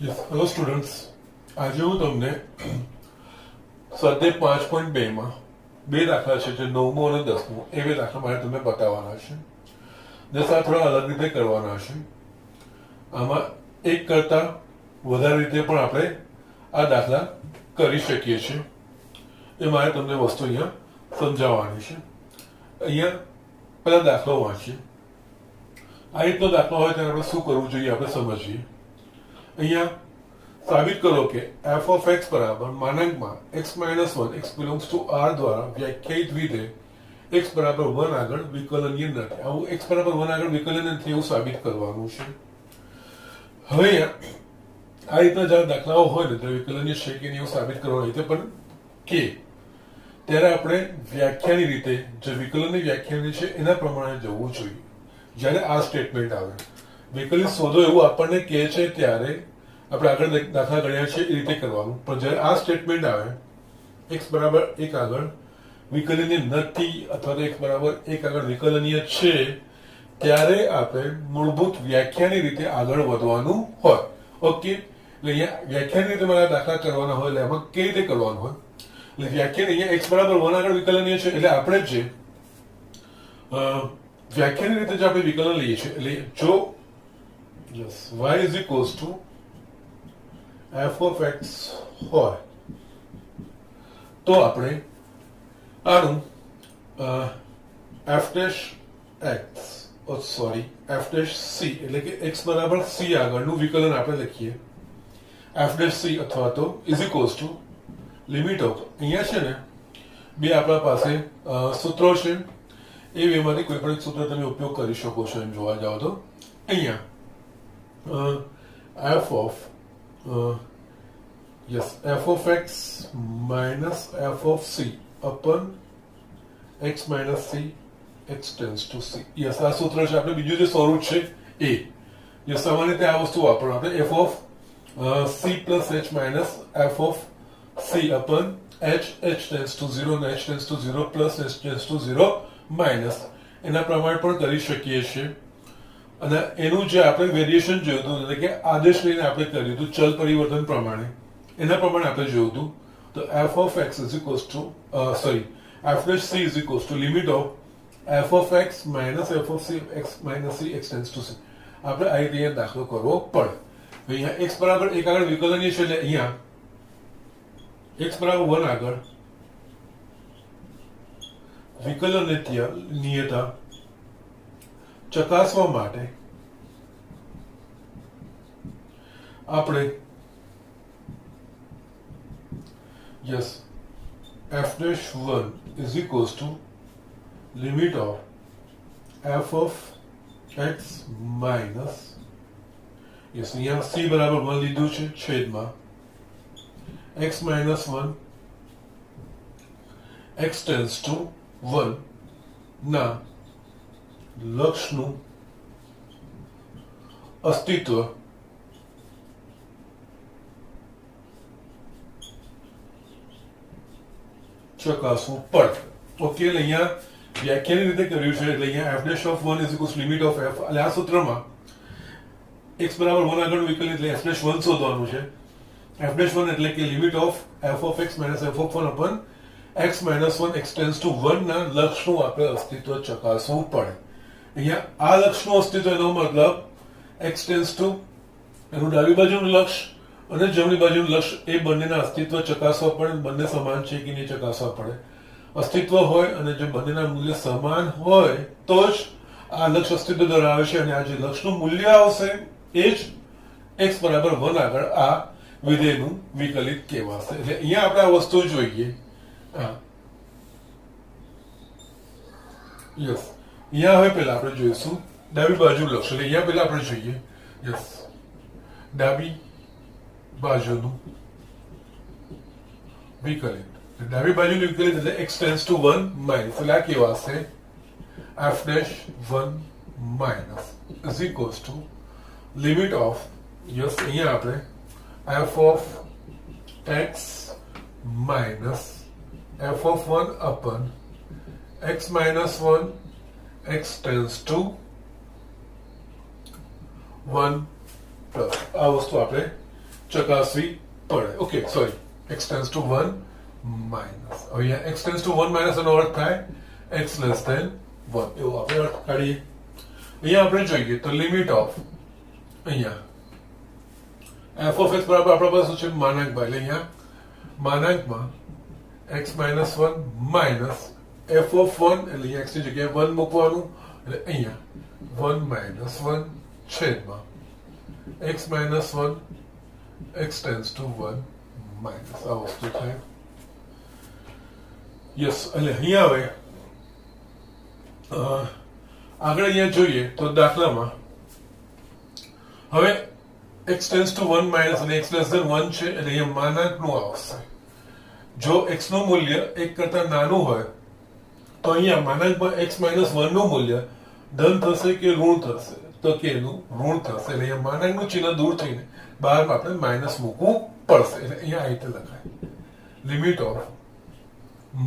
Yes hello students, આજે હું તમને સ્વાધ્યાય 5.2 માં બે દાખલા છે, જે 9મો અને 10મો, એ બે દાખલા મારે તમને બતાવવાના છે. જસ્ટ આ થોડા અલગ રીતે કરવાના છે. આમાં એક કરતા વધારે રીતે પણ આપણે આ દાખલા કરી શકીએ છીએ. એ મારે તમને વસ્તુ અહીંયા સમજાવવાની છે. અહીંયા પહેલા દાખલો વાંચીએ. આ રીતનો દાખલો હોય ત્યારે આપણે શું કરવું જોઈએ આપણે સમજીએ. અહીંયા સાબિત કરો કે f of x બરાબર માનાંકમાં x minus 1 x belongs to r દ્વારા વ્યાખ્યાયિત વિધેય x બરાબર 1 આગળ વિકલનીય નથી. આવું x બરાબર 1 આગળ વિકલનીય નથી એવું સાબિત કરવાનું છે. હવે આ રીતના જ્યારે દાખલાઓ હોય ને ત્યારે વિકલનીય છે કે નહીં એવું સાબિત કરવાનું રીતે પણ કે ત્યારે આપણે વ્યાખ્યાની રીતે જે વિકલનની વ્યાખ્યાની છે એના પ્રમાણે જવું જોઈએ. જ્યારે આ સ્ટેટમેન્ટ આવે વિકલિત શોધો એવું આપણને કહે છે ત્યારે આપણે આગળ દાખલા ગણ્યા છે એ રીતે કરવાનું. પણ જ્યારે આ સ્ટેટમેન્ટ આવે x બરાબર 1 આગળ વિકલનીય નથી અથવા તો x બરાબર 1 આગળ વિકલનીય છે ત્યારે આપણે મૂળભૂત વ્યાખ્યાની રીતે આગળ વધવાનું હોય. ઓકે, એટલે અહીંયા વ્યાખ્યાની રીતે મારા દાખલા કરવાના હોય એટલે એમાં કઈ રીતે કરવાનું હોય. એટલે વ્યાખ્યાન અહીંયા x બરાબર 1 આગળ વિકલનીય છે એટલે આપણે જે વ્યાખ્યાની રીતે જે આપણે વિકલન લઈએ છીએ એટલે જો y is equals to f of x હોય તો આપણે આનું f dash x f dash c એટલે કે x બરાબર c આગળનું વિકલન આપણે લખીએ. f dash c અથવા તો is equals to limit of, અહીંયા છે ને બે આપણા પાસે સૂત્રો છે, એ બેમાંથી કોઈ પણ એક સૂત્ર તમે ઉપયોગ કરી શકો છો. એમ જોવા જાવ તો અહીંયા f of x minus f of c upon x minus c x tends to c. Yes, આ સૂત્ર છે. આપણે બીજું જે સ્વરૂપ છે એ સામાન્ય રીતે આ વસ્તુ વાપરવાનું. આપણે f of c plus h minus f of c upon h tends to 0 અને h tends to 0 plus h tends to 0 minus એના પ્રમાણે પણ કરી શકીએ છીએ. અને એનું જે આપણે વેરિએશન જોયું હતું એટલે કે આદેશ લઈને આપણે કર્યું હતું ચલ પરિવર્તન પ્રમાણે, એના પ્રમાણે આપણે જોયું હતું. તો f of x is equals to f dash c is equals to limit of f of x minus f of c x minus c x tends to c. આપણે આ રીતે દાખલો કરવો પડે. અહીંયા x બરાબર 1 આગળ વિકલનીય છે એટલે અહીંયા x બરાબર 1 આગળ વિકલનીયતા ચકાસવા માટે આપણે f dash 1 is equals to limit of f of x minus અહીંયા c બરાબર 1 લીધું છે છેદમાં x minus 1 x tends to 1 ના લક્ષનું અસ્તિત્વ ચકાસવું પડે. ઓકે, એટલે અહીંયા વ્યાખ્યાની રીતે કર્યું છે એટલે અહીંયા f dash of 1 is equals to limit of f. એટલે આ સૂત્રમાં x બરાબર 1 આગળ વિકલન એટલે f dash 1 શોધવાનું છે. f dash 1 એટલે કે limit of f of x minus f of 1 upon x minus 1 x tends to 1 ના લક્ષનું આપણે અસ્તિત્વ ચકાસવું પડે. અહીંયા આ લક્ષનું અસ્તિત્વ એનો મતલબ x tends to એનું ડાબી બાજુનું લક્ષ અને જમણી બાજુનું લક્ષ એ બંનેના અસ્તિત્વ ચકાસવા પડે. બંને સમાન છે કે નહીં ચકાસવા પડે. અસ્તિત્વ હોય અને જો બંનેના મૂલ્ય સમાન હોય તો જ આ લક્ષ અસ્તિત્વ ધરાવે છે અને આ જે લક્ષનું મૂલ્ય આવશે એ જ x બરાબર 1 આગળ આ વિધેયનું વિકલિત કહેવાશે. એટલે અહીંયા આપણે આ વસ્તુ જોઈએ. યસ, અહીંયા હવે પહેલા આપણે જોઈશું ડાબી બાજુ લક્ષ. એટલે અહીંયા પહેલા આપણે જોઈએ ડાબી બાજુનું વિકલિત. ડાબી બાજુનું વિકલિત એટલે x tends to 1 minus એટલે આ કહેવાશે f dash 1 minus is equals to limit of અહીંયા આપણે f of x minus f of 1 upon x minus 1 x tends to 1 plus આ વસ્તુ આપણે ચકાસવી પડે. Okay, sorry, x tends to 1 minus. હવે અહીંયા x ટેન્ડ્સ ટુ 1 માઇનસ એનો અર્થ થાય x લેસ ધેન 1, એવો આપણે અર્થ કાઢીએ. અહીંયા આપણે જોઈએ તો લિમિટ ઓફ અહીંયા f ઓફ x બરાબર આપણા પાસે શું છે માનાંકમાં, એટલે અહીંયા માનાંકમાં x minus 1 minus f of 1, એટલે અહીંયા x ની જગ્યાએ 1 મૂકવાનું, એટલે અહીંયા 1 માઇનસ 1 છેદમાં x minus 1 x tends to 1 minus, આ વસ્તુ થાય. યસ, એટલે અહીંયા હવે આગળ અહીંયા જોઈએ તો દાખલામાં હવે x ટેન્ડ્સ ટુ 1 માઇનસ અને x લેસ ધેન 1 છે, એટલે અહીંયા માનાંકનું આવશે. જો x નું મૂલ્ય 1 કરતા નાનું હોય તો અહીંયા માનાંકમાં x માઇનસ 1 નું મૂલ્ય ધન થશે કે ઋણ થશે, તો કે એનું ઋણ થશે. એટલે અહીંયા માનાંકનું ચિહ્ન દૂર થઈને બહાર આપણે માઇનસ મૂકવું પડશે. એટલે અહીંયા આ રીતે લખાય limit of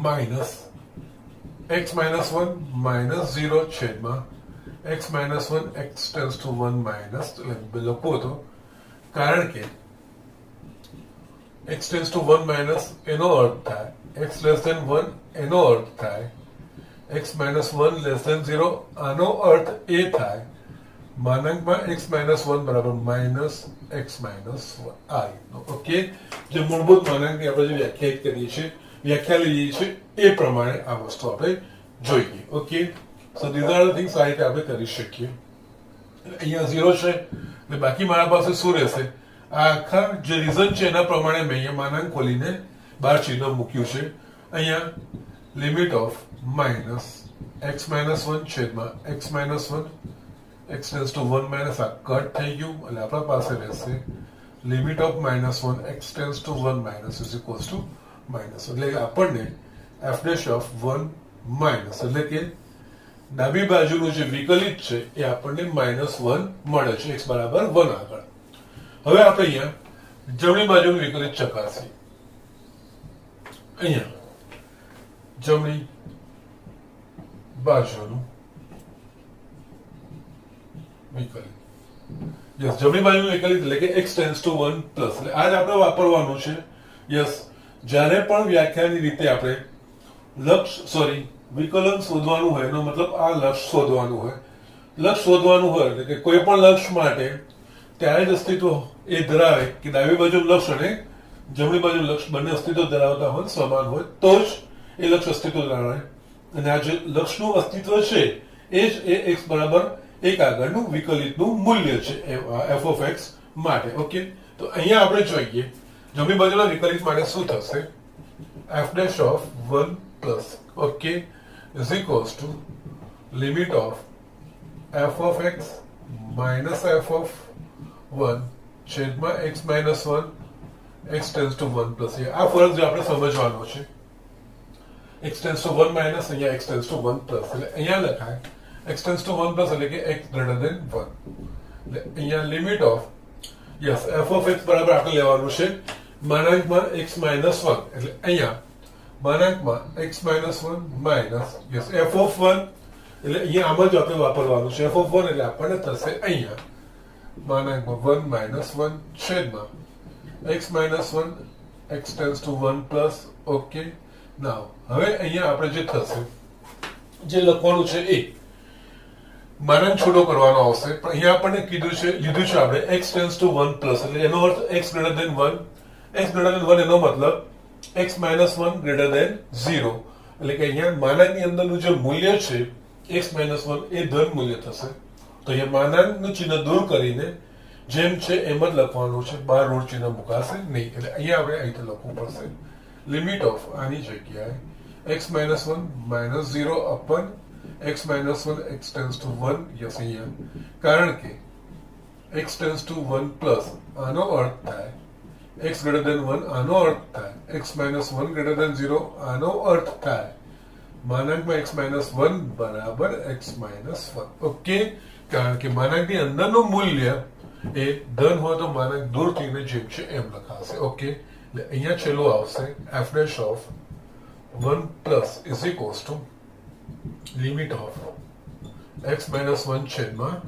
minus x minus 1 minus 0 છેદમાં x minus 1 x tends to 1 minus, લખો તો કારણ કે x ટેન્ડ્સ ટુ 1 માઇનસ એનો અર્થ થાય x લેસ ધેન 1, એનો અર્થ થાય x માઇનસ 1 લેસ ધેન 0, આનો અર્થ એ થાય માનાંકમાં x માઇનસ 1 બરાબર માઇનસ x માઇનસ 1, આ રીતનો. ઓકે, જે મૂળભૂત માનાંકની આપણે જે વ્યાખ્યાયિત કરીએ છીએ, વ્યાખ્યા લઈએ છીએ, એ પ્રમાણે આ વસ્તુ આપણે જોઈએ. Okay, so these are the things આ રીતે આપણે કરી શકીએ. અહીંયા 0 છે એટલે બાકી મારા પાસે શું રહેશે, આ આખા જે રીઝન છે એના પ્રમાણે મેં અહીંયા માનાંક ખોલીને બાર ચિહ્ન મૂક્યું છે. અહીંયા limit of minus x minus 1 છેદમાં x minus 1 x tends to 1 minus, આ કટ થઈ ગયું, એટલે આપણા પાસે રહેશે limit of minus 1 x tends to 1 minus is equals two minus. એટલે આપણને f ડેશ ઓફ 1 માઇનસ, એટલે કે ડાબી બાજુનું જે વિકલિત છે એ આપણને માઇનસ 1 મળે છે x બરાબર 1 આગળ. હવે આપણે અહીંયા જમણી બાજુનું વિકલિત ચકાસીએ. અહીંયા જમણી બાજુનું વિકલિત, યસ, જમણી બાજુનું વિકલિત એટલે કે x ટેન્ડ્સ ટુ 1 પ્લસ, એટલે આ જ આપણે વાપરવાનું છે. યસ, જ્યારે પણ વ્યાખ્યાની રીતે આપણે વિકલન શોધવાનું હોય, એનો મતલબ આ લક્ષ શોધવાનું હોય. લક્ષ શોધવાનું હોય એટલે કે કોઈ પણ લક્ષ માટે ત્યારે જ અસ્તિત્વ એ ધરાવે કે ડાબી બાજુ લક્ષ અને જમણી બાજુ લક્ષ બંને અસ્તિત્વ ધરાવતા હોય, સમાન હોય, તો જ એ લક્ષ અસ્તિત્વ ધરાવે. અને આ જે લક્ષનું અસ્તિત્વ છે એ જ એ x બરાબર 1 આગળનું વિકલિતનું મૂલ્ય છે f ઓફ x માટે. ઓકે, તો અહીંયા આપણે જોઈએ જમણી બાજુના વિકલિત માટે શું થશે, f dash of 1 plus, okay, is equals to limit of f of x minus f of 1 છેદમાં x minus 1 x tends to 1 plus. આ ફરક જે આપણે સમજવાનો છે, x tends to 1 minus, અહીંયા x tends to 1 plus, એટલે અહીંયા લખાય x tends to 1 plus એટલે કે x greater than 1. એટલે અહીંયા limit of yes f of x બરાબર આપણે લેવાનું છે માનાંકમાં x minus 1, એટલે અહીંયા માનાંકમાં x minus 1 minus yes f of 1, એટલે અહીંયા આમાં જ આપણે વાપરવાનું છે f of 1, એટલે આપણને થશે અહીંયા માનાંકમાં 1 minus 1 છેદમાં x minus 1 x tends to 1 plus. Okay, now હવે અહીંયા આપણે જે થશે, જે લખવાનું છે એ માનાંક છોડો કરવાનો આવશે, પણ અહીંયા આપણને લીધું છે આપણે x tends to 1 plus, એટલે એનો અર્થ x greater than 1, x greater than 1 એનો મતલબ x minus 1 greater than 0, એટલે કે અહીંયા માનાંકની અંદરનું જે મૂલ્ય છે x minus 1 એ ધન મૂલ્ય થશે. તો અહીંયા માનાંકનું ચિહ્ન દૂર કરીને જેમ છે એમ જ લખવાનું છે, બાર ઋણ ચિહ્ન મુકાશે નહીં. એટલે અહીંયા આપણે અહીં લખવું પડશે લિમિટ ઓફ આની જગ્યાએ x minus 1 minus 0 upon x minus 1 x tends to 1. Yes, અહીંયા કારણ કે x tends to 1 plus આનો અર્થ થાય x greater than 1, આનો અર્થ થાય x minus 1 greater than 0, આનો અર્થ થાય માનાંકમાં x minus 1 બરાબર x minus 1. ઓકે, કારણ કે માનાંકની અંદરનું મૂલ્ય એ ધન હોય તો માનાંક દૂર થઈને જેમ છે એમ લખાશે. ઓકે, એટલે અહીંયા છેલ્લું આવશે f dash of 1 plus is equals to limit of x minus 1 છેદમાં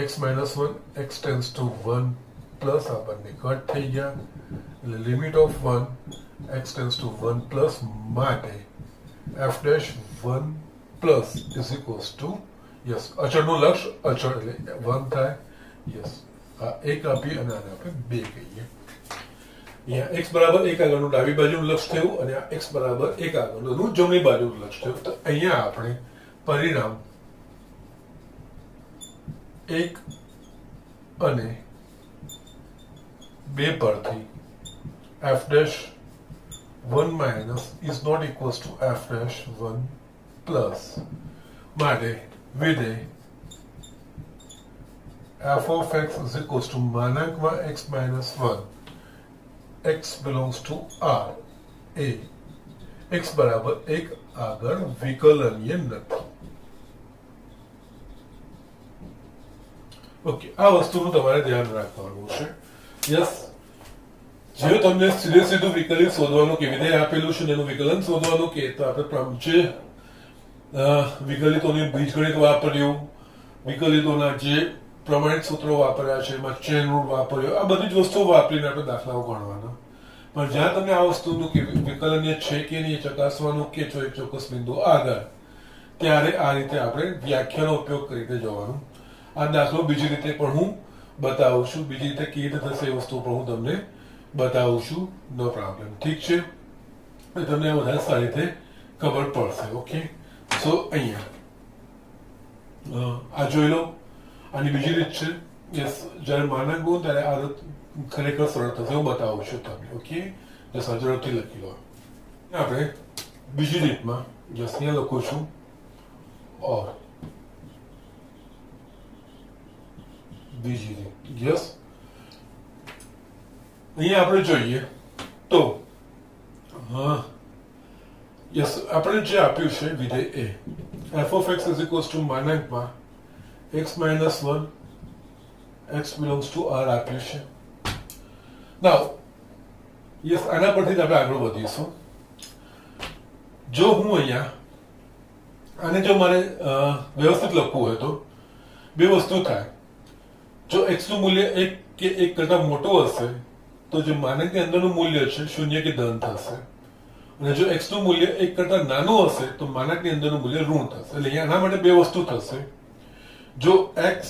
x minus 1 x tends to 1 plus આ બંને કટ થઈ ગયા, એટલે limit of 1 x tends to 1 plus માટે f dash 1 plus is equals to yes અચળનું લક્ષ અચળ એટલે 1 થાય. યસ આ 1 આપી અને આને આપણે 2 કહીએ. અહીંયા x બરાબર 1 આગળનું ડાબી બાજુનું લક્ષ થયું અને આ x બરાબર 1 આગળનું જમણી બાજુનું લક્ષ થયું. તો અહીંયા આપણે પરિણામ 1 અને 2 પરથી f dash 1 minus is not equals to f dash 1 plus માટે વિધેય f of x is equals to માનાંકમાં x minus 1 x belongs to r a x બરાબર 1 આગળ વિકલનીય નથી. ઓકે, આ વસ્તુનું તમારે ધ્યાન રાખવાનું છે. યસ, જે તમને સીધું વિકલિત શોધવાનું કે વિધેય આપેલું છે એનું વિકલન શોધવાનું કે તો આપણે જે વિકલિતોની બીજગણિત વાપર્યું, વિકલિતોના જે પ્રમાણિત સૂત્રો વાપર્યા છે, એમાં ચેન રૂલ વાપર્યો, આ બધી જ વસ્તુઓ વાપરીને આપણે દાખલાઓ ગણવાના. પણ જ્યાં તમને આ વસ્તુનું કે વિકલનીય છે કે નહીં ચકાસવાનું કે એક ચોક્કસ બિંદુ આગળ, ત્યારે આ રીતે આપણે વ્યાખ્યાનો ઉપયોગ કરીને જવાનું. આ દાખલો બીજી રીતે પણ હું બતાવું છું, બીજી રીતે કેવી રીતે થશે એ વસ્તુ પણ હું તમને બતાવું છું. નો પ્રોબ્લેમ, ઠીક છે? તમને વધારે સારી રીતે ખબર પડશે. ઓકે, સો અહીંયા આ જોઈ લો, આની બીજી રીત છે. યસ, જ્યારે માનાંક ગણું ત્યારે આ રીત ખરેખર સરળ થશે, હું બતાવું છું તમને. ઓકે, જસ ઝડપથી લખી લો. આપણે બીજી રીતમાં જસ અહીંયા લખું છું ઓર બીજી રીત. યસ, અહીંયા આપણે જોઈએ તો યસ, આપણે જે આપ્યું છે વિધેય a f of x is equals to માનાંકમાં x minus 1 x belongs to r આપ્યું છે. નાઉ યસ, આના પરથી જ આપણે આગળ વધીશું. જો હું અહીંયા આને જો મારે વ્યવસ્થિત લખવું હોય તો બે વસ્તુ થાય. જો x નું મૂલ્ય 1 કે 1 કરતા મોટો હશે તો જે માનાંકની અંદરનું મૂલ્ય છે શૂન્ય કે ધન થશે, અને જો x નું મૂલ્ય 1 કરતા નાનું હશે તો માનાંકની અંદરનું મૂલ્ય ઋણ થશે. એટલે અહીંયા આના માટે બે વસ્તુ થશે. જો x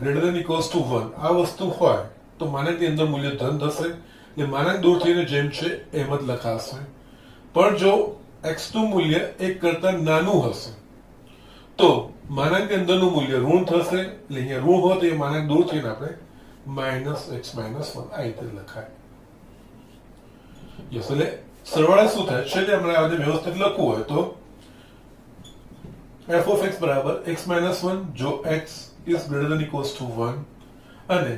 greater than equals to 1 આ વસ્તુ હોય તો માનાંકની અંદર મૂલ્ય ધન થશે, એટલે માનાંક દૂર થઈને જેમ છે એમ જ લખાશે. પણ જો x નું મૂલ્ય 1 કરતા નાનું હશે તો માનાંકની અંદરનું મૂલ્ય ઋણ થશે, એટલે અહીંયા ઋણ હોય તો એ માનાંક દૂર થઈને આપણે માઇનસ x minus 1 આ રીતે લખાય. યસ, એટલે સરવાળે શું થાય છે, આપણે આજે વ્યવસ્થિત લખવું હોય તો f of x બરાબર x minus 1 જો x is greater than equals to 1 અને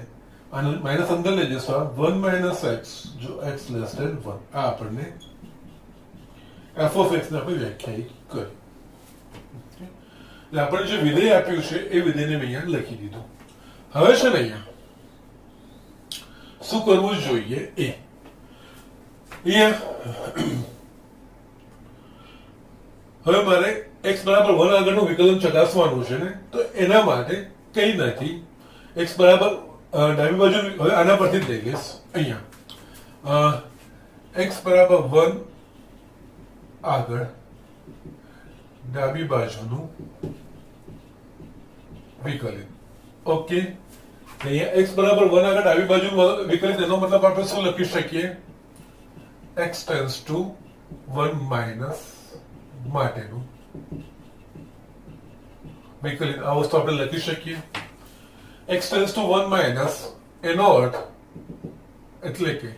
આનું માઇનસ અંદર લઈ જશું 1 minus x જો x less than 1. આ આપણને f of x ને આપણે વ્યાખ્યાયિત કરી. એટલે આપણે જે વિધેય આપ્યું છે એ વિધેયને મેં અહીંયા લખી દીધું. હવે છે ને અહીંયા શું કરવું જોઈએ એ હવે મારે x બરાબર 1 આગળનું વિકલન ચકાસવાનું છે ને, તો એના માટે કંઈ નથી. x બરાબર ડાબી બાજુ હવે આના પરથી જ લઈ લઈશ. અહીંયા x બરાબર 1 આગળ ડાબી બાજુનું વિકલિત. ઓકે, અહીંયા x બરાબર 1 આગળ ડાબી બાજુનું વિકલિત, એનો મતલબ આપણે શું લખી શકીએ? x tends to 1 minus માટેનું વિકલિત. આ વસ્તુ આપણે લખી શકીએ. x tends to 1 minus એનો અર્થ એટલે કે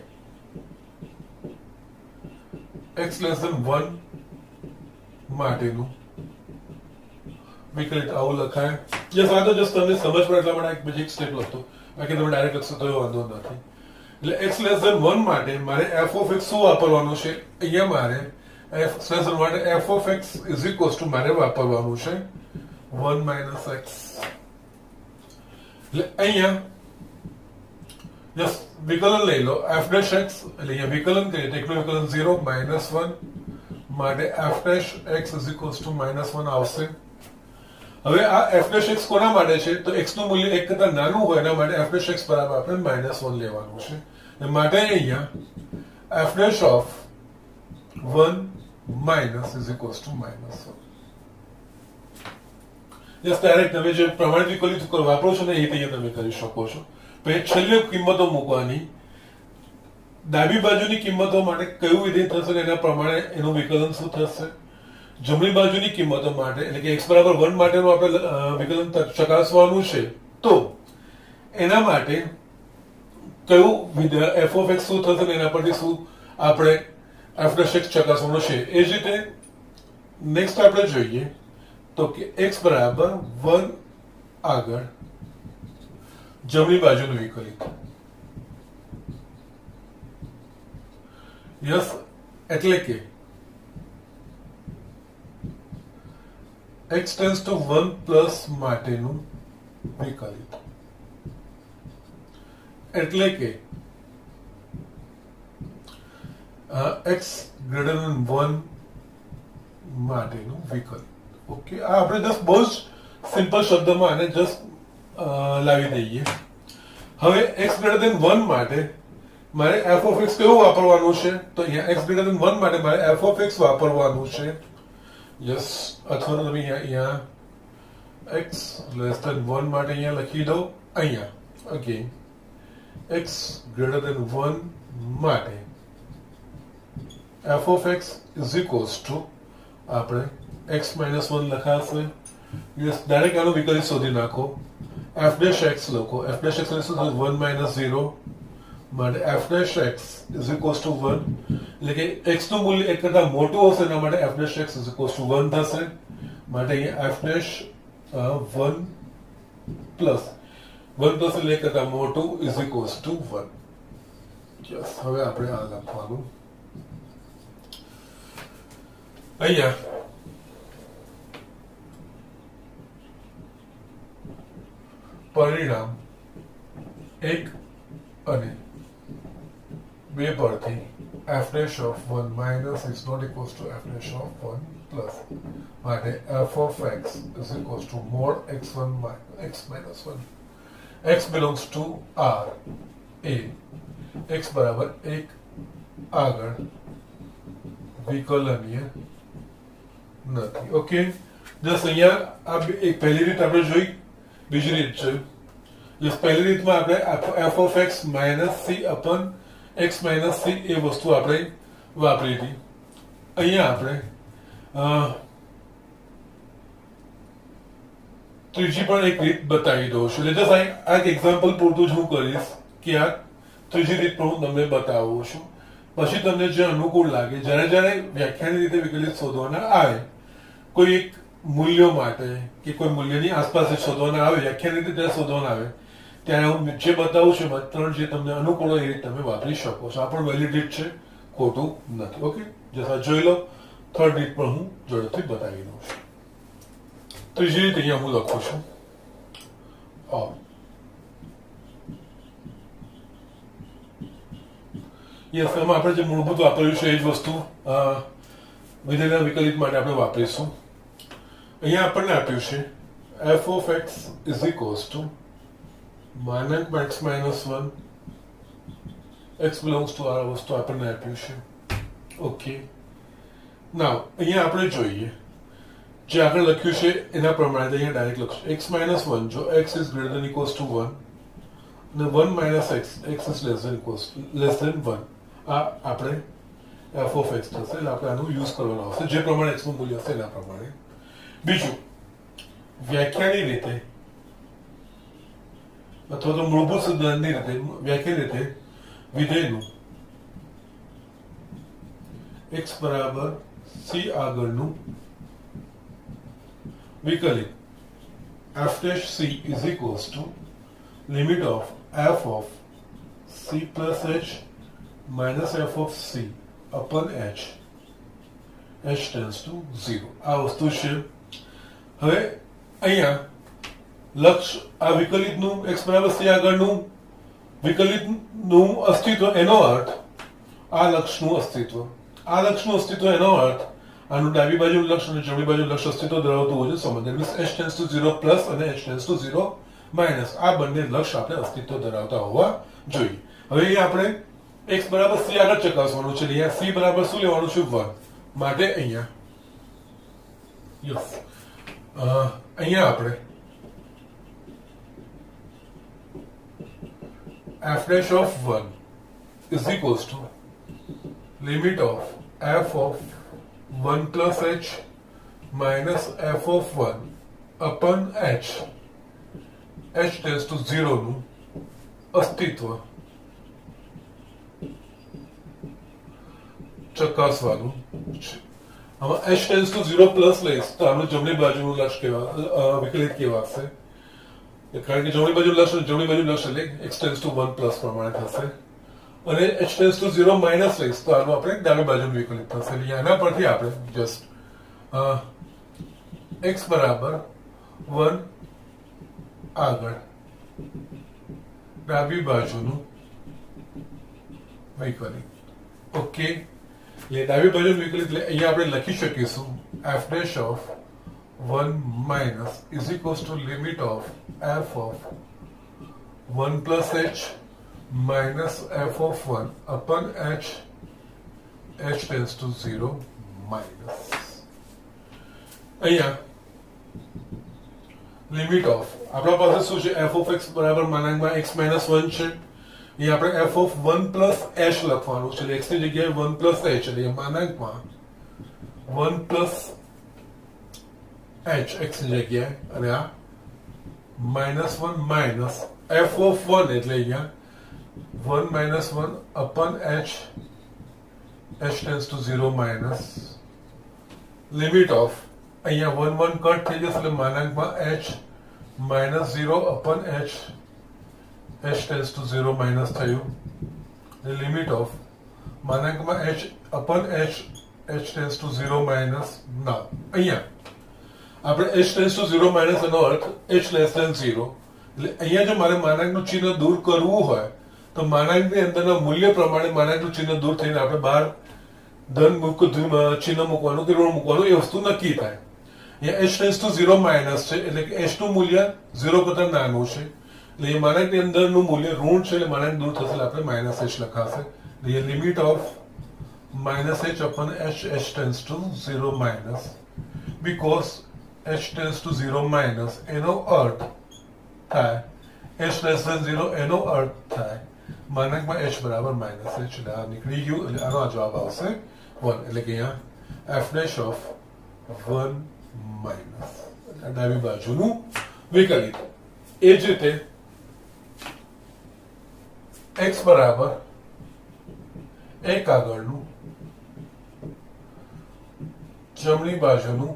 x less than 1 માટેનું વિકલિત આવું લખાય. યસ, આ તો જસ્ટ તમને સમજ પડે એટલા માટે બીજી એક સ્ટેપ લખતો, બાકી તમે ડાયરેક્ટ લખશો તો વાંધો નથી. એટલે x less than 1 માટે મારે f of x શું વાપરવાનું છે? અહીંયા મારે f less than માટે f of x is equals to મારે વાપરવાનું છે 1 minus x. એટલે અહીંયા જસ્ટ વિકલન લઈ લો f dash x, એટલે અહીંયા વિકલન કરીએ તો એકનું વિકલન 0 minus 1 માટે f dash x is equals to minus 1 આવશે. હવે આ f' કોના માટે છે? તો x નું મૂલ્ય 1 કરતા નાનું હોય એના માટે f' બરાબર આપણે -1 લેવાનું છે. અને માટે અહીંયા f' of 1 minus is equals to -1. Just direct તમે જે પ્રમાણિત વિકલિત વાપરો છો ને એ રીતે તમે કરી શકો છો. પછી છેલ્લે કિંમતો મૂકવાની. ડાબી બાજુની કિંમતો માટે કયું વિધેય થશે એના પ્રમાણે એનું વિકલન શું થશે? જમણી બાજુની કિંમતો માટે એટલે કે x બરાબર 1 માટેનું આપણે વિકલન ચકાસવાનું છે, તો એના માટે કયું વિધેય f of x શું થશે એના પરથી શું આપણે f' ચકાસવાનું છે. એ જ રીતે નેક્સ્ટ આપણે જોઈએ તો કે x બરાબર 1 આગળ જમણી બાજુનું વિકલિત. યસ, એટલે કે x ટેન્ડ્સ ટુ 1 પ્લસ માટેનું વિકલિત, એટલે કે x ગ્રેટર ધેન 1 માટેનું વિકલ્પ. ઓકે, આ આપણે જસ્ટ બહુ જ સિમ્પલ શબ્દમાં આને જસ્ટ લાવી દઈએ. હવે x ગ્રેટર ધેન 1 માટે મારે f of x કેવું વાપરવાનું છે? તો અહીંયા x ગ્રેટર ધેન 1 માટે મારે f of x વાપરવાનું છે. યસ, અથવા તો તમે અહીંયા x લેસ ધેન 1 માટે અહીંયા લખી દો. અહીંયા અગેન x ગ્રેટર ધેન 1 માટે f of x is equals to આપણે x minus 1 લખાશે. યસ, ડાયરેક્ટ આનો વિકલ્પ શોધી નાખો. f' લખો. f' એટલે શું થશે? 1 minus 0 માટે f' is equals to 1, એટલે કે x નું મૂલ્ય 1 કરતા મોટું હશે એના માટે f' is equals to 1 થશે. માટે અહીંયા f' 1 પ્લસ 1 પ્લસ એટલે 1 કરતા મોટું is equals to 1. યસ, હવે આપણે આ લખવાનું. અહીંયા પરિણામ 1 અને 2 પરથી f' of 1 minus is not equals to f' of 1 plus માટે f of x is equals to mod x1 x minus 1. x belongs to R a x બરાબર 1 આગળ વિકલનીય નથી. ઓકે, જસ્ટ અહીંયા આ એક પહેલી રીત આપણે જોઈ. બીજી રીત છે, જે પહેલી રીતમાં આપણે f of x minus c upon x minus c એ વસ્તુ આપણે વાપરી હતી. અહીંયા આપણે ત્રીજી પણ એક રીત બતાવી દઉં છું. એટલે જસ્ટ આ એક એક્ઝામ્પલ પૂરતું જ હું કરીશ કે આ ત્રીજી રીત પણ હું તમને બતાવું છું. પછી તમને જે અનુકૂળ લાગે, જ્યારે વ્યાખ્યાની રીતે વિકલિત શોધવાના આવે, કોઈ એક મૂલ્યો માટે કે કોઈ મૂલ્યની આસપાસ શોધવાના આવે, વ્યાખ્યાની રીતે જ્યારે શોધવાના આવે, ત્યારે હું જે બતાવું છું ત્રણ જે તમને અનુકૂળ હોય એ રીતે તમે વાપરી શકો છો. આ પણ વેલિડ રીત છે, ખોટું નથી. ઓકે, જરા જોઈ લો. થર્ડ રીત પણ હું ઝડપથી બતાવી દઉં છું. ત્રીજી રીત અહીંયા હું લખું છું. યસ, એમાં આપણે જે મૂળભૂત વાપર્યું છે એ જ વસ્તુ વિધેયના વિકલિત માટે આપણે વાપરીશું. અહીંયા આપણને આપ્યું છે f of x is equals to માનાંક x minus 1 x belongs to આ વસ્તુ આપણને આપ્યું છે. ઓકે, નાવ અહીંયા આપણે જોઈએ જે આગળ લખ્યું છે એના પ્રમાણે અહીંયા ડાયરેક્ટ લખશું x minus 1 જો x is greater than equals to 1 અને 1 minus x is less than 1 આ આપણે f of x થશે. એટલે આપણે આનું યુઝ કરવાનો આવશે જે પ્રમાણે x નું મૂલ્ય હશે એના પ્રમાણે. બીજું, વ્યાખ્યાની રીતે અથવા તો મૂળભૂત સિદ્ધાંતની રીતે વ્યાખ્યાની રીતે વિધેયનું x બરાબર c આગળનું વિકલિત f' is equals to limit of f of c plus h minus f of c upon h tends to 0. આ વસ્તુ છે. હવે અહીંયા લક્ષ આ વિકલિતનું x બરાબર c આગળનું વિકલિતનું અસ્તિત્વ, એનો અર્થ આ લક્ષનું અસ્તિત્વ. આ લક્ષનું અસ્તિત્વ એનો અર્થ આનું ડાબી બાજુ લક્ષ અને જમણી બાજુ લક્ષ અસ્તિત્વ ધરાવતું હોય છે સંબંધ means h tends to 0 plus અને h ટેન્ડ્સ ટુ 0 માઇનસ આ બંને લક્ષ આપણે અસ્તિત્વ ધરાવતા હોવા જોઈએ. હવે અહીંયા આપણે x બરાબર c આગળ ચકાસવાનું છે. અહીંયા c બરાબર શું લેવાનું છે 1 માટે અહીંયા યસ અહીંયા આપણે f dash of 1 is equals to limit of f of 1 plus h minus f of 1 upon h tends to 0 નું અસ્તિત્વ ચકાસવાનું છે. હવે h tends to 0 પ્લસ લઈશ તો આનું જમણી બાજુનું લક્ષ વિકલિત કહેવાશે, કારણ કે જમણી બાજુ લક્ષ એટલે x tends to 1 પ્લસ પ્રમાણે થશે. અને h tends to 0 માઇનસ લઈશ તો આનું આપણે ડાબી બાજુનું વિકલિત થશે. એટલે આના પરથી આપણે જસ્ટ x બરાબર 1 આગળ ડાબી બાજુનું વિકલિત. ઓકે, એટલે ડાબી બાજુનું વિકલિત એટલે અહીંયા આપણે લખી શકીશું f dash of 1 minus is equals to limit of f of 1 plus h minus f of 1 upon h tends to 0 minus. અહીંયા લિમિટ ઓફ આપણા પાસે શું છે f of x બરાબર માનાંકમાં x minus 1 છે. અહીંયા આપણે f of 1 plus h લખવાનું છે. x ની જગ્યાએ 1 plus h એટલે માનાંકમાં 1 plus h x ની જગ્યાએ અને આ -1 minus f of 1 એટલે અહીંયા 1 minus 1 upon h tends to 0 minus limit of અહીંયા 1 1 કટ થઈ જશે એટલે માનાંકમાં h minus 0 upon h tends to 0 minus થયું. the limit of માનાંકમાં h upon h tends to 0 minus. now અહીંયા આપણે h tends to 0 minus એનો અર્થ h less than 0. એટલે અહીંયા જો મારે માનાંકનું ચિહ્ન દૂર કરવું હોય તો માનાંકની અંદરના મૂલ્ય પ્રમાણે માનાંકનું ચિહ્ન દૂર થઈને આપણે બહાર ધન ચિહ્ન મૂકવાનું કે ઋણ મૂકવાનું એ વસ્તુ નક્કી થાય. અહીંયા h tends to 0 minus છે એટલે કે h નું મૂલ્ય 0 કરતા નાનું છે. એટલે એ માનાંકની અંદરનું મૂલ્ય ઋણ છે એટલે માનાંક દૂર થશે એટલે આપણે માઇનસ h લખાશે. એટલે limit of minus h upon h tends to 0 minus because h tends to 0 minus એનો અર્થ થાય h less than 0 એનો અર્થ થાય માનાંકમાં h બરાબર minus h. એટલે આ નીકળી ગયું એટલે આનો જવાબ આવશે 1. એટલે કે અહીંયા f dash of 1 minus ડાબી બાજુનું વિકલિત. એ જ રીતે x બરાબર 1 આગળનું જમણી બાજુનું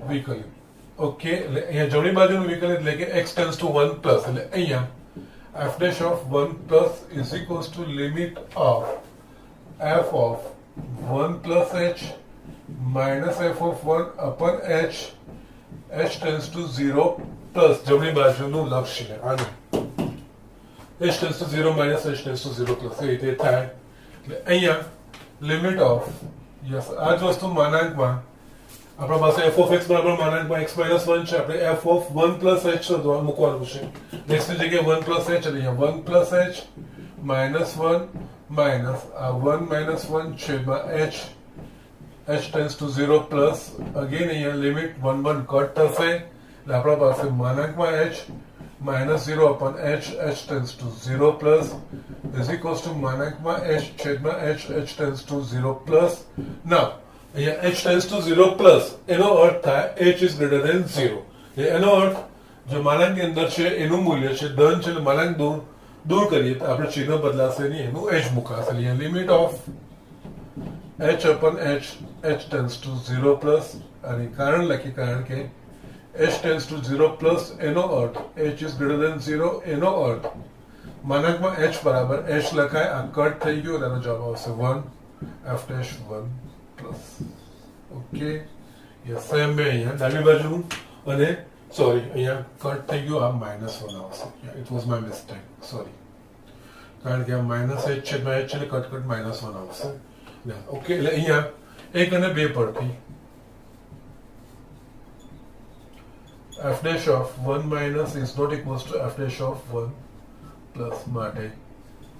વિકલિત. ઓકે, એટલે અહીંયા જમણી બાજુનું વિકલિત એટલે કે x tends to 1 plus એટલે અહીંયા f dash of 1 plus is equals to limit of f of 1 plus h minus f of 1 upon h tends to 0 plus જમણી બાજુનું લક્ષ્ય આનું h tends to 0 minus h tends to 0 plus એ રીતે થાય. એટલે અહીંયા લિમિટ ઓફ યસ આ જ વસ્તુ માનાંકમાં આપણા પાસે f of x બરાબર માનાંકમાં x minus 1 છે. આપણે f of 1 plus h શોધવા મૂકવાનું છે. x ની જગ્યાએ 1 plus h એટલે અહીંયા 1 plus h minus 1 minus આ 1 minus 1 છેદમાં h tends to 0 plus again અહીંયા લિમિટ 1 1 કટ થશે એટલે આપણા પાસે માનાંકમાં h minus 0 upon h tends to 0 plus is equals to માનાંકમાં h છેદમાં h tends to 0 plus. now અહીંયા h tends to 0 plus એનો અર્થ થાય h is greater than 0. એનો અર્થ જો માનાંકની અંદર છે એનું મૂલ્ય છે ધન છે એટલે માનાંક દૂર કરીએ તો આપણે ચિહ્ન બદલાશે નહીં એનું h મુકાશે. અહીંયા limit of h upon h tends to 0 plus અને કારણ લખી કારણ કે h tends to 0 plus એનો અર્થ h is greater than 0 એનો અર્થ માનાંકમાં h બરાબર h લખાય આ કટ થઈ ગયો એનો જવાબ આવશે 1 f dash 1 plus. Okay, yes same way અહીંયા ડાબી બાજુ અને સોરી અહીંયા કટ થઈ ગયો આ -1 આવશે. It was my mistake, sorry, કારણ કે આ -h છે એટલે કટ -1 આવશે. ઓકે, એટલે અહીંયા 1 અને 2 પરથી f dash of 1 minus is not equals to f dash of 1 plus માટે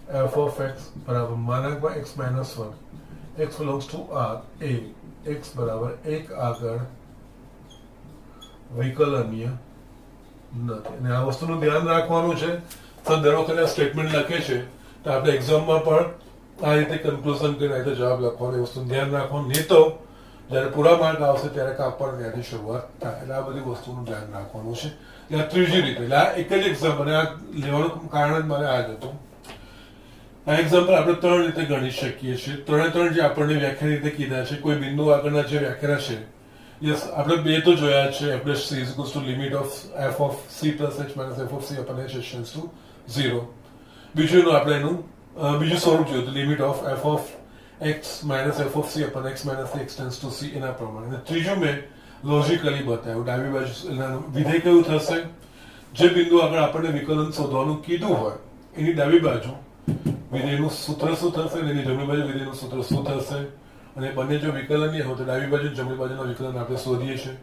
f of x બરાબર માનાંકમાં x minus 1, x belongs to R a, x બરાબર 1 આગળ વિકલનીય નથી. અને આ વસ્તુનું ધ્યાન રાખવાનું છે. તો દર વખતે સ્ટેટમેન્ટ લખે છે તો આપણે એક્ઝામમાં પણ આ રીતે કન્ક્લુઝન કરીને આ રીતે જવાબ લખવાનો, એ વસ્તુનું ધ્યાન રાખવાનું. નહીં તો જ્યારે પૂરા માર્ક આવશે ત્યારે કાપડ ત્યાંથી શરૂઆત થાય. એટલે આ બધી વસ્તુનું ધ્યાન રાખવાનું છે. એટલે આ ત્રીજી રીતે, એટલે આ એક જ એક્ઝામ, અને આ લેવાનું કારણ જ મારે આ જ હતું. આ એક્ઝામ્પલ આપણે 3 રીતે ગણી શકીએ છીએ. ત્રણે જે આપણને વ્યાખ્યા રીતે કીધા છે, કોઈ બિંદુ આગળના જે વ્યાખ્યા છે, યસ આપણે 2 તો જોયા છે. f dash c is equals to limit of f of c plus h minus f of c upon h tends to 0. બીજું આપણે એનું બીજું સ્વરૂપ જોયું તો limit of f of x minus f of c upon x minus x tends to c એના પ્રમાણે. ત્રીજું મેં લોજિકલી બતાવ્યું. ડાબી બાજુ વિધેય કયું થશે? જે બિંદુ આગળ આપણને વિકલન શોધવાનું કીધું હોય એની ડાબી બાજુ વિધેયનું સૂત્ર શું થશે, એની જમણી બાજુ વિધેયનું સૂત્ર શું થશે. અને બંને જો વિકલનીય હોય તો ડાબી બાજુ જમણી બાજુના વિકલન આપણે શોધીએ છીએ.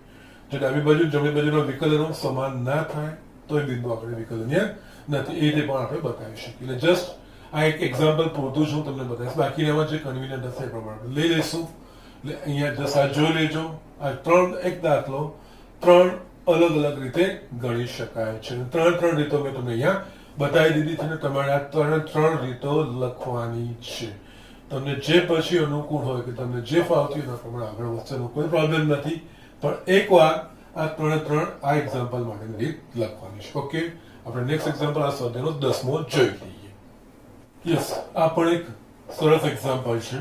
જો ડાબી બાજુ જમણી બાજુના વિકલનો સમાન ના થાય તો એ બિંદુ આપણે વિકલનીય નથી. એ રીતે પણ આપણે બતાવી શકીએ. એટલે જસ્ટ આ એક એક્ઝામ્પલ પૂરતું જ હું તમને બતાવીશ. બાકીનામાં જે કન્વિનિયન્ટ હશે એ પ્રમાણે લઈ લઈશું. એટલે અહીંયા જસ્ટ આ જોઈ લેજો. આ એક દાખલો 3 અલગ અલગ રીતે ગણી શકાય છે. 3 રીતો મેં તમને અહીંયા બતાવી દીધી છે. અને તમારે આ 3 રીતો લખવાની છે. તમને જે પછી અનુકૂળ હોય કે તમને જે ફાવતી એના પ્રમાણે આગળ વધશે, કોઈ પ્રોબ્લેમ નથી. પણ એકવાર આ 3 આ એક્ઝામ્પલ માટેની રીત લખવાની છે. ઓકે, આપણે નેક્સ્ટ એક્ઝામ્પલ આ સ્વાધ્યાયનો 10મો જોઈ લઈએ. યસ, આ પણ એક સરસ એક્ઝામ્પલ છે.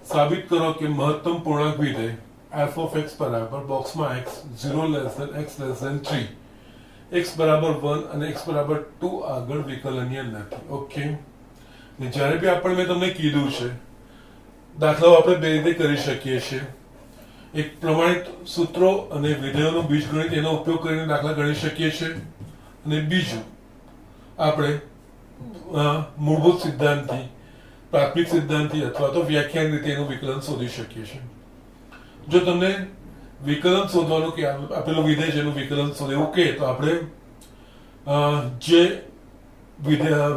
સાબિત કરો કે મહત્તમ પૂર્ણાંક વિધેય f of x બરાબર બોક્સમાં x 0 less than x less than 3, x બરાબર 1 અને x બરાબર 2 આગળ વિકલનીય નથી. ઓકે, જ્યારે બી આપણે મેં તમને કીધું છે દાખલાઓ આપણે 2 રીતે કરી શકીએ છીએ. એક પ્રમાણિત સૂત્રો અને વિધેયોનું બીજગણિત એનો ઉપયોગ કરીને દાખલા ગણી શકીએ છીએ. અને બીજું આપણે મૂળભૂત સિદ્ધાંતથી, પ્રાથમિક સિદ્ધાંતથી અથવા તો વ્યાખ્યાન રીતે એનું વિકલન શોધી શકીએ છીએ. જો તમને વિકલન શોધવાનું કે આપેલું વિધેય છે એનું વિકલન શોધવું કે તો આપણે જે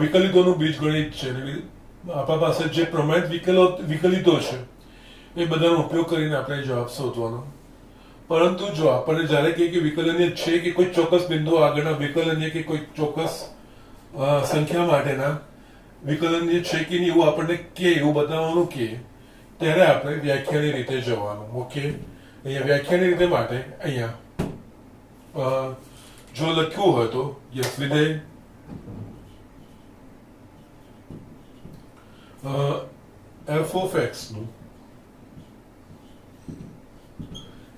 વિકલિતોનું બીજગણિત છે, આપણા પાસે જે પ્રમાણિત વિકલિતો છે એ બધાનો ઉપયોગ કરીને આપણે જવાબ શોધવાનો. પરંતુ જો આપણને જ્યારે કહે કે વિકલનીય છે કે કોઈ ચોક્કસ બિંદુ આગળના વિકલનીય કે કોઈ ચોક્કસ સંખ્યા માટેના વિકલનીય છે કે નહીં એવું આપણને કે એવું બતાવવાનું કે ત્યારે આપણે વ્યાખ્યાની રીતે જવાનું. ઓકે, અહીંયા વ્યાખ્યાની રીતે માટે અહીંયા જો લખ્યું હોય તો યસ વિધેય f of x નું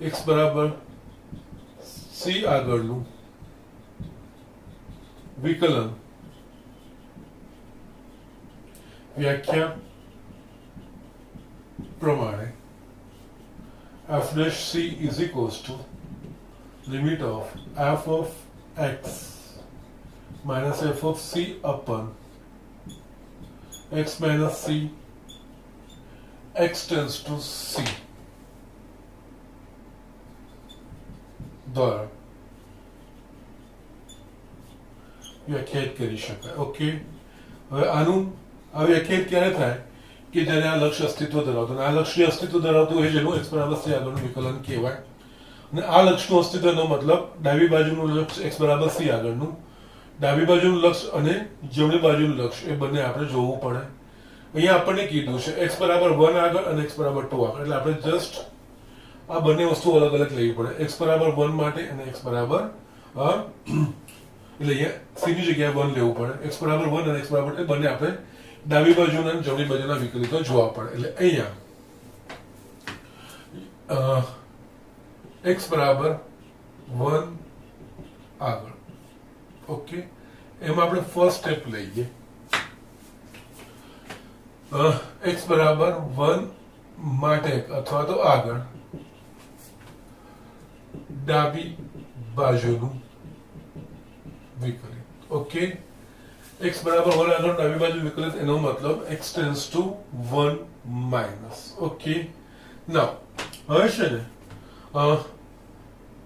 x બરાબર c આગળનું વિકલન વ્યાખ્યા પ્રમાણે f dash c is equals to limit of f of x minus f of c upon x minus c x tends to c દ્વારા વ્યાખ્યાયિત કરી શકાય. ઓકે, હવે આનું આ વ્યાખ્યાયિત ક્યારે થાય કે જ્યારે આ લક્ષ્ય અસ્તિત્વ ધરાવતું, આ લક્ષ્ય અસ્તિત્વ ધરાવતું હોય જેનું x બરાબર c આગળનું વિકલન કહેવાય. અને આ લક્ષ્યનું અસ્તિત્વનો મતલબ ડાબી બાજુનું લક્ષ્ય x બરાબર c આગળનું, ડાબી બાજુનું લક્ષ્ય અને જમણી બાજુનું લક્ષ્ય એ બંને આપણે જોવું પડે. અહીંયા આપણને કીધું છે x બરાબર 1 આગળ અને x બરાબર 2 આગળ, એટલે આપણે જસ્ટ આ બંને વસ્તુ અલગ અલગ લેવી પડે. x બરાબર 1 માટે અને x બરાબર એટલે અહીંયા c ની જગ્યાએ 1 લેવું પડે. x બરાબર 1 અને x બરાબર 2 બંને આપણે ડાબી બાજુના અને જમણી બાજુના વિકલિતો જોવા પડે. એટલે અહીંયા x બરાબર 1 આગળ. ઓકે, એમાં આપણે ફર્સ્ટ સ્ટેપ લઈએ. x બરાબર 1 માટે અથવા તો આગળ ડાબી બાજુનું વિકલિત. ઓકે, x બરાબર 1 આગળ ડાબી બાજુ વિકલિત એનો મતલબ x tends to 1 minus. Okay, now હવે છે ને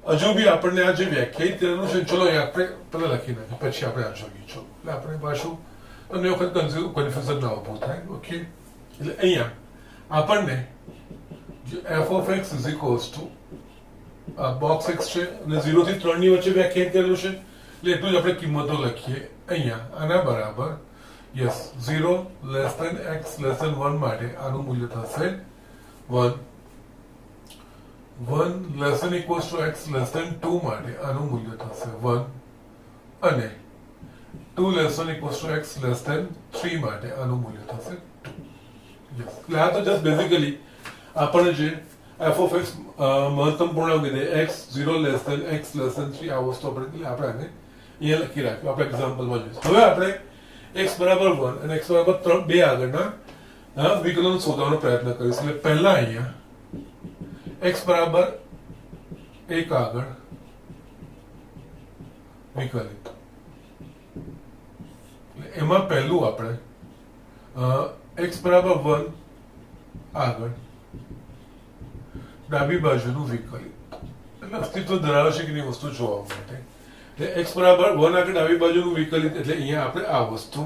હજુ બી આપણને આ જે વ્યાખ્યાયિત કરેલું છે, ચલો અહીંયા આપણે પહેલા લખી નાખીએ પછી આપણે આ જોઈએ. ચલો એટલે આપણે પાછું તમને વખત કન્ફ્યુઝન ના ઊભું થાય. ઓકે, એટલે અહીંયા આપણને f of x is equals to box x છે અને 0 થી 3 ની વચ્ચે વ્યાખ્યાયિત કરેલું છે, એટલે એટલું જ આપણે કિંમતો લખીએ અહીંયા. આના બરાબર yes 0 less than x less than 1 માટે આનું મૂલ્ય થશે 1, 1 less than equals to x less than 2 માટે આનું મૂલ્ય થશે 1 અને 2 less than equals to x less than 3 માટે આનું મૂલ્ય થશે 2. યસ, એટલે આ તો જસ્ટ બેઝિકલી આપણે જે f of x મહત્તમ પૂર્ણાંક દે x 0 less than x less than 3 આ વસ્તુ આપણે આને અહીંયા લખી રાખ્યું. આપણે એક્ઝામ્પલમાં જોઈશું. હવે આપણે x બરાબર 1 અને x બરાબર 2 આગળના વિકલન શોધવાનો પ્રયત્ન કરીશું. એટલે પહેલા અહીંયા x બરાબર 1 આગળ વિકલિત, એમાં પહેલું આપણે x બરાબર 1 આગળ ડાબી બાજુનું વિકલિત એટલે અસ્તિત્વ ધરાવે છે કે નહીં વસ્તુ જોવા માટે. એટલે x બરાબર 1 આગળ ડાબી બાજુનું વિકલિત એટલે અહીંયા આપણે આ વસ્તુ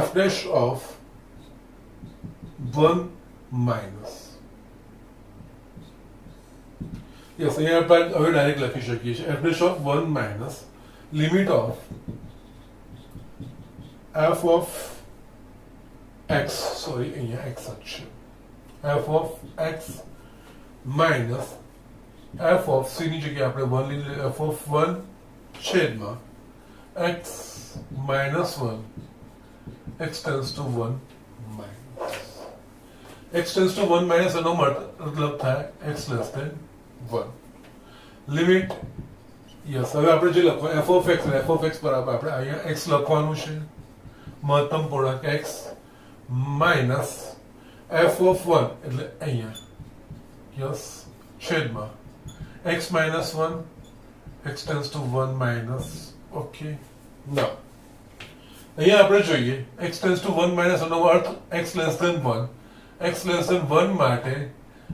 f dash of 1 minus yes અહીંયા આપણે હવે ડાયરેક્ટ લખી શકીએ છીએ f dash of 1 minus limit of f of x sorry અહીંયા x છે f of x minus f of c ની જગ્યાએ આપણે 1 લીધું f of 1 છેદમાં x minus 1 x tends to 1 minus x tends to 1 minus એનો મતલબ થાય x less than 1 limit yes. હવે આપણે જે લખવા f of x અને f of x બરાબર આપણે અહીંયા x લખવાનું છે મહત્તમ પૂર્ણાંક x minus f of 1 એટલે અહીંયા યસ છેદમાં x minus 1 x tends to 1 minus. Okay, now અહીંયા આપણે જોઈએ x tends to 1 minus એનો અર્થ x less than 1 x less than 1 માટે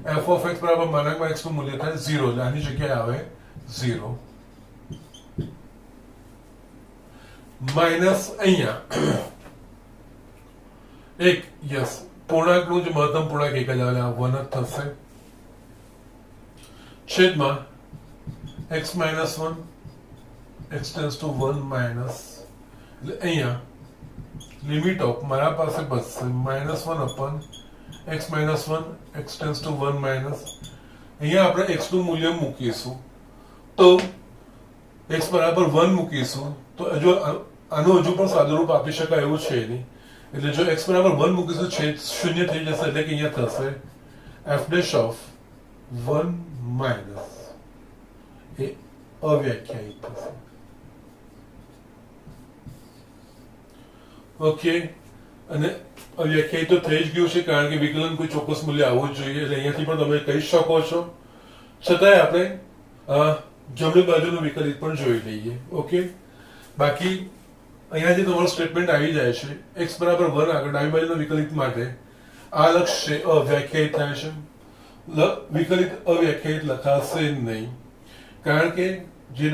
f of x બરાબર માનાંકમાં x નું મૂલ્ય થાય 0 એટલે આની જગ્યાએ આવે 0 માઇનસ અહીંયા એક યસ પૂર્ણાંકનું જે મહત્તમ પૂર્ણાંક એક જ આવે 1 જ થશે છેદમાં x minus 1 x tends to 1 minus એટલે અહીંયા લિમિટ ઓફ મારા પાસે બચશે -1 upon x minus 1 x tends to 1 minus અહીંયા આપણે x નું મૂલ્ય મૂકીશું તો x બરાબર 1 મૂકીશું તો હજુ આનું હજુ પણ સાદું રૂપ આપી શકાય એવું છે નહીં. એટલે જો x બરાબર 1 મૂકીશું છેદ 0 થઈ જશે એટલે કે અહીંયા થશે f dash of 1 minus એ અવ્યાખ્યાયિત થશે. ઓકે, અને અવ્યાખ્યાયિત તો થઈ જ ગયું છે કારણ કે વિકલન કોઈ ચોક્કસ મૂલ્ય આવવું જ જોઈએ એટલે અહીંયાથી પણ તમે કહી શકો છો. છતાંય આપણે જમણી બાજુનું વિકલિત પણ જોઈ લઈએ. ઓકે, બાકી અહીંયા જે તમારું સ્ટેટમેન્ટ આવી જાય છે x બરાબર 1 આગળ ડાબી બાજુના વિકલિત માટે આ લક્ષ્ય અવ્યાખ્યાયિત થાય છે. વિકલિત અવ્યાખ્યાયિત લખાશે નહીં કારણ કે જે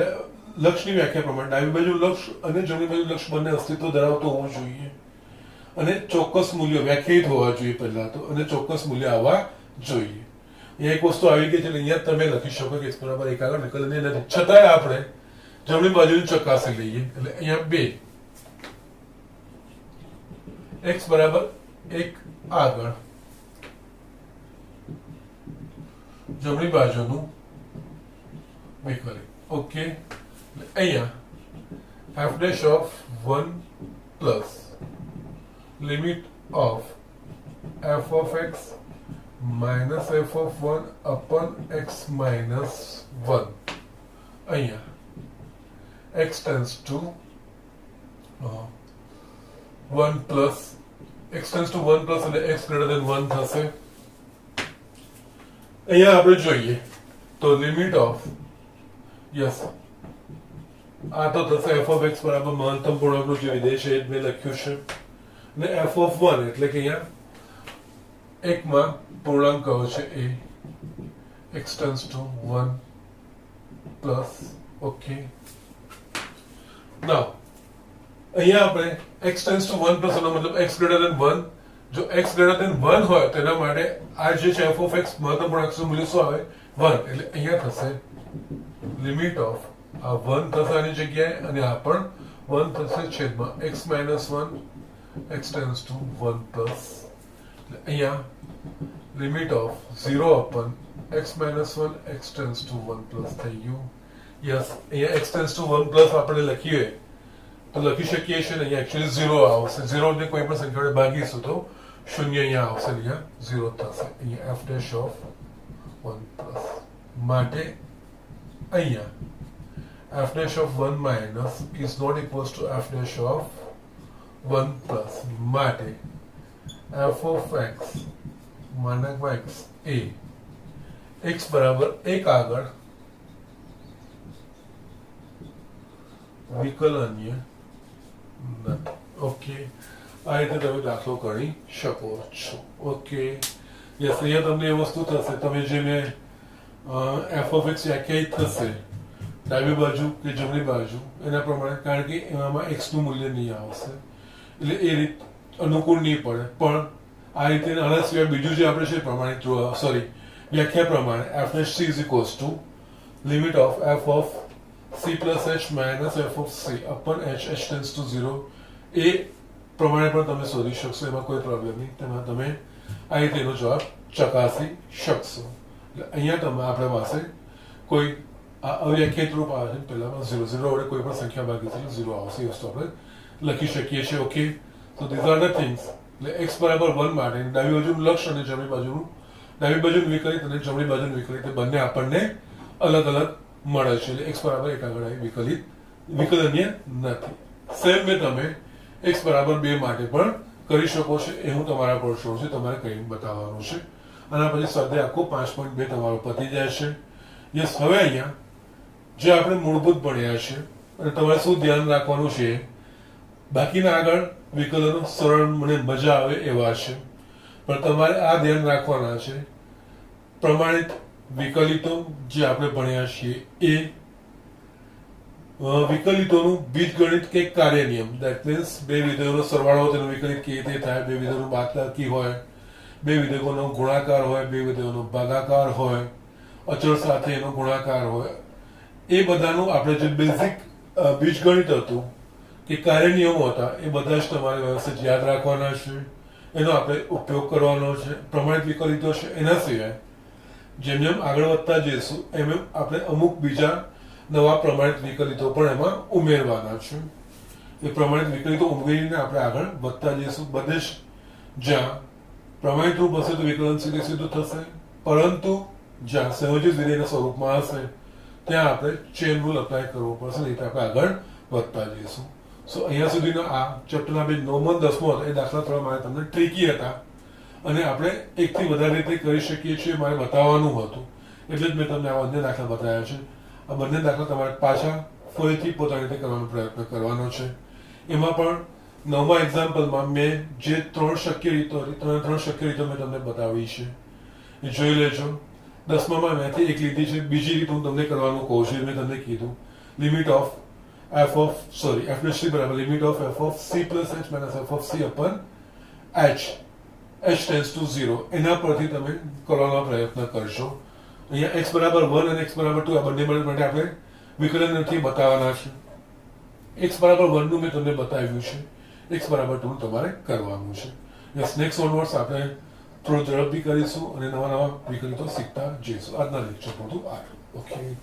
લક્ષની વ્યાખ્યા પ્રમાણે ડાબી બાજુ લક્ષ અને જમણી બાજુ લક્ષ બંને અસ્તિત્વ ધરાવતો હોવું જોઈએ અને ચોક્કસ મૂલ્ય વ્યાખ્યાયિત હોવા જોઈએ પહેલા તો અને ચોક્કસ મૂલ્ય આવવા જોઈએ. અહીંયા એક વસ્તુ આવી ગઈ છે અહીંયા તમે લખી શકો કે x બરાબર 1 આગળ વિકલન નથી છતાંય આપણે જમણી બાજુની ચકાસી લઈએ એટલે અહીંયા 2 x બરાબર 1 આગળ જમણી બાજુનું વિકલિત. ઓકે, અહીંયા f dash of 1 plus limit of f of x minus f of 1 upon x minus 1 અહીંયા x tends to 1 plus x tends to 1 plus એટલે x greater than 1 થશે. અહીંયા આપણે જોઈએ તો લિમિટ ઓફ યસ આ તો થશે f of x બરાબર મહત્તમ પૂર્ણાંકનું જે વિધેય છે એ જ મેં લખ્યું છે, અને f of 1 એટલે કે અહીંયા એકમાં પૂર્ણાંક કયો છે a, x tends to 1 plus, okay. Now અહીંયા આપણે x tends to 1 plus એનો મતલબ x greater than 1. જો x greater than 1 હોય તેના માટે આ જે છે f of x મહત્તમ પૂર્ણાંકનું મૂલ્ય શું આવે 1, એટલે અહીંયા થશે લિમિટ ઓફ આ 1 થશે આની જગ્યાએ, અને આ પણ 1 થશે છેદમાં x minus 1 x tends to 1 plus, એટલે અહીંયા limit of 0 upon x minus 1 x tends to 1 plus થઈ ગયું. યસ, અહીંયા x tends to 1 plus આપણે લખીએ તો લખી શકીએ છીએ ને અહીંયા એકચ્યુઅલી 0 આવશે. 0 ને કોઈ પણ સંખ્યા વડે ભાગીશું તો શૂન્ય અહીંયા આવશે, અહીંયા 0 થશે. અહીંયા f dash of 1 plus માટે અહીંયા f dash of 1 minus is not equals to f dash of 1 plus માટે f of x માનકમાં x a x બરાબર 1 આગળ વિકલનીય નથી. ઓકે, આ રીતે તમે દાખલો કરી શકો છો. ઓકે, યસ, અહીંયા તમને એ વસ્તુ થશે, તમે જે મેં f of x વ્યાખ્યાયિત થશે ડાબી બાજુ કે જમણી બાજુ એના પ્રમાણે, કારણ કે એમાં x નું મૂલ્ય નહીં આવશે એટલે એ રીત અનુકૂળ નહીં પડે. પણ આ રીતે આના સિવાય બીજું જે આપણે છે પ્રમાણિત વ્યાખ્યા પ્રમાણે f dash c is equals to limit of f of c plus h minus f of c upon h tends to 0 એ પ્રમાણે પણ તમે શોધી શકશો, એમાં કોઈ પ્રોબ્લેમ નહીં. તેમાં તમે આ રીતે એનો જવાબ ચકાસી શકશો. એટલે અહીંયા તમે આપણા પાસે કોઈ આ અવ્યાખ્યાયિત રૂપ આવે છે, પહેલામાં 0 0 વડે કોઈ પણ સંખ્યા ભાગી 0 આવશે, એ વસ્તુ આપણે લખી શકીએ છીએ. ઓકે, તો ધીઝ આર ધ થિંગ્સ. એટલે x બરાબર 1 માટે ડાબી બાજુનું લક્ષ અને જમણી બાજુનું વિકલિત અને જમણી બાજુનું વિકલિત એ બંને આપણને અલગ અલગ મળે છે. એટલે x બરાબર 1 આગળ વિકલનીય નથી. સેમ વે તમે x બરાબર 2 માટે પણ કરી શકો છો, એ હું તમારા પર છોડું છું, તમારે કરીને બતાવવાનું છે. આના પછી સ્વાધ્યાય આખો 5.2 તમારો પતી જાય છે. યસ, હવે અહીંયા જે આપણે મૂળભૂત ભણ્યા છે અને તમારે શું ધ્યાન રાખવાનું છે, બાકીના આગળ વિકલનો સરળ મને મજા આવે એવા છે, પણ તમારે આ ધ્યાન રાખવાના છે પ્રમાણિત વિકલિતો જે આપણે ભણ્યા છીએ એ વિકલિતોનું બીજગણિત કે કાર્ય નિયમ, ધેટ મીન્સ બે વિધેયોનો સરવાળો તેનો વિકલિત કેવી રીતે થાય, બે વિધેયોનો બાદબાકી હોય, બે વિધેયોનો ગુણાકાર હોય, બે વિધેયોનો ભાગાકાર હોય, અચળ સાથે એનો ગુણાકાર હોય, એ બધાનું આપણે જે બેઝિક બીજગણિત હતું કે કાર્ય નિયમો હતા એ બધા જ તમારે વ્યવસ્થિત યાદ રાખવાના છે, એનો આપણે ઉપયોગ કરવાનો છે. પ્રમાણિત વિકલિતો છે, એના સિવાય જેમ જેમ આગળ વધતા જઈશું એમ એમ આપણે અમુક બીજા નવા પ્રમાણિત વિકલિતો પણ એમાં ઉમેરવાના છે. એ પ્રમાણિત વિકલિતો ઉમેરીને આપણે આગળ વધતા જઈશું. બધે જ જ્યાં પ્રમાણિત રૂપ હશે તો વિકલન સીધે સીધું થશે, પરંતુ જ્યાં સંયોજિત વિધેયના સ્વરૂપમાં હશે ત્યાં આપણે ચેન રૂલ અપ્લાય કરવો પડશે, નહીં તો આપણે આગળ વધતા જઈશું. સો અહીંયા સુધીનો આ ચેપ્ટરના બે 9મો 10મો હતા એ દાખલા થોડા મારે તમને ટ્રિકી હતા અને આપણે એકથી વધારે રીતે કરી શકીએ છીએ મારે બતાવવાનું હતું, એટલે જ મેં તમને આ બંને દાખલા બતાવ્યા છે. આ બંને દાખલા તમારે પાછા ફરીથી પોતાની રીતે કરવાનો પ્રયત્ન કરવાનો છે. એમાં પણ 9મા એક્ઝામ્પલમાં મેં જે 3 શક્ય રીતો હતી, 3 શક્ય રીતો મેં તમને બતાવી છે, એ જોઈ લેજો. 10મામાં મેંથી એક લીધી છે, બીજી રીત હું તમને કરવાનું કહું છું. મેં તમને કીધું limit of f dash c બરાબર limit of f of c plus h minus f of c upon h tends to 0 એના પરથી તમે કરવાનો પ્રયત્ન કરશો. અહીંયા x બરાબર 1 અને x બરાબર 2 આ બંને માટે આપણે વિકલન નથી બતાવવાના છે. x બરાબર 1 નું મેં તમને બતાવ્યું છે, x બરાબર 2 તમારે કરવાનું છે. યસ, નેક્સ્ટ ઓનવર્ડ્સ આપણે થોડું ઝડપથી કરીશું અને નવા વિકલિતો શીખતા જઈશું. આજના લેક્ચર પૂરતું આટલું. ઓકે.